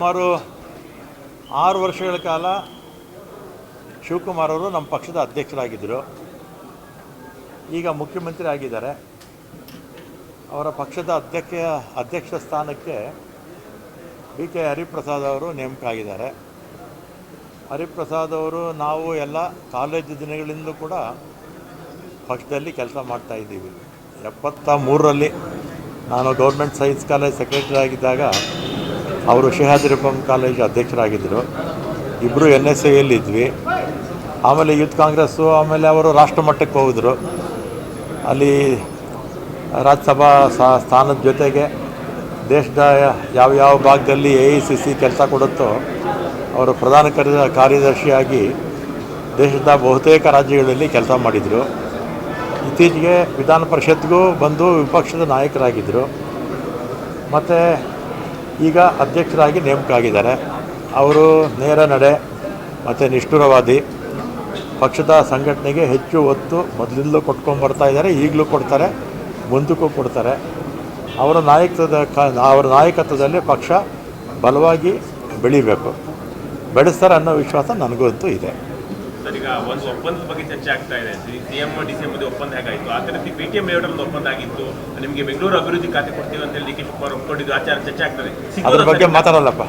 ಸುಮಾರು 6 ವರ್ಷಗಳ ಕಾಲ ಶಿವಕುಮಾರ್ ಅವರು ನಮ್ಮ ಪಕ್ಷದ ಅಧ್ಯಕ್ಷರಾಗಿದ್ದರು. ಈಗ ಮುಖ್ಯಮಂತ್ರಿ ಆಗಿದ್ದಾರೆ. ಅವರ ಪಕ್ಷದ ಅಧ್ಯಕ್ಷ ಸ್ಥಾನಕ್ಕೆ ಕೆ ಹರಿಪ್ರಸಾದ್ ಅವರು ನೇಮಕ ಆಗಿದ್ದಾರೆ. ಹರಿಪ್ರಸಾದ್ ಅವರು ನಾವು ಎಲ್ಲ ಕಾಲೇಜು ದಿನಗಳಿಂದಲೂ ಕೂಡ ಪಕ್ಷದಲ್ಲಿ ಕೆಲಸ ಮಾಡ್ತಾಯಿದ್ದೀವಿ. 73ರಲ್ಲಿ ನಾನು ಗೌರ್ಮೆಂಟ್ ಸೈನ್ಸ್ ಕಾಲೇಜ್ ಸೆಕ್ರೆಟರಿ ಆಗಿದ್ದಾಗ ಅವರು ಶೇಹಾದ್ರಿಪಂ ಕಾಲೇಜ್ ಅಧ್ಯಕ್ಷರಾಗಿದ್ದರು. ಇಬ್ಬರು NSAಯಲ್ಲಿದ್ವಿ. ಆಮೇಲೆ ಯೂತ್ ಕಾಂಗ್ರೆಸ್ಸು, ಆಮೇಲೆ ಅವರು ರಾಷ್ಟ್ರ ಮಟ್ಟಕ್ಕೆ ಹೋಗಿದ್ರು. ಅಲ್ಲಿ ರಾಜ್ಯಸಭಾ ಸ್ಥಾನದ ಜೊತೆಗೆ ದೇಶದ ಯಾವ ಭಾಗದಲ್ಲಿ AICC ಕೆಲಸ ಕೊಡುತ್ತೋ ಅವರು ಪ್ರಧಾನ ಕಾರ್ಯದರ್ಶಿಯಾಗಿ ದೇಶದ ಬಹುತೇಕ ರಾಜ್ಯಗಳಲ್ಲಿ ಕೆಲಸ ಮಾಡಿದರು. ಇತ್ತೀಚೆಗೆ ವಿಧಾನ ಪರಿಷತ್ಗೂ ಬಂದು ವಿಪಕ್ಷದ ನಾಯಕರಾಗಿದ್ದರು. ಮತ್ತು ಈಗ ಅಧ್ಯಕ್ಷರಾಗಿ ನೇಮಕ ಆಗಿದ್ದಾರೆ. ಅವರು ನೇರ ನಡೆ ಮತ್ತು ನಿಷ್ಠುರವಾದಿ, ಪಕ್ಷದ ಸಂಘಟನೆಗೆ ಹೆಚ್ಚು ಒತ್ತು ಮೊದಲಿಂದಲೂ ಕೊಟ್ಕೊಂಡ್ಬರ್ತಾ ಇದ್ದಾರೆ, ಈಗಲೂ ಕೊಡ್ತಾರೆ, ಮುಂದಕ್ಕೂ ಕೊಡ್ತಾರೆ. ಅವರ ನಾಯಕತ್ವದಲ್ಲಿ ಪಕ್ಷ ಬಲವಾಗಿ ಬೆಳಿಬೇಕು, ಬೆಳೆಸ್ತಾರೆ ಅನ್ನೋ ವಿಶ್ವಾಸ ನನಗಂತೂ ಇದೆ. ಸರ್, ಈಗ ಒಂದು ಒಪ್ಪಂದದ ಬಗ್ಗೆ ಚರ್ಚೆ ಆಗ್ತಾ ಇದೆ. CM DCM ಒಪ್ಪಂದ ಹೇಗಾಯಿತು, ಆ ಥರ PTM ಲೇಔಟಲ್ಲಿ ಒಪ್ಪಂದ ಆಗಿತ್ತು, ನಿಮಗೆ ಬೆಂಗಳೂರು ಅಭಿವೃದ್ಧಿ ಖಾತೆ ಕೊಡ್ತೀವಿ ಅಂತ ಹೇಳಿ DK ಶಿವಕುಮಾರ್ ಒಪ್ಕೊಂಡಿದ್ದು ಆಚಾರ ಚರ್ಚೆ ಆಗ್ತದೆ. ಅದ್ರ ಬಗ್ಗೆ ಮಾತಾಡಲ್ಲಪ್ಪ.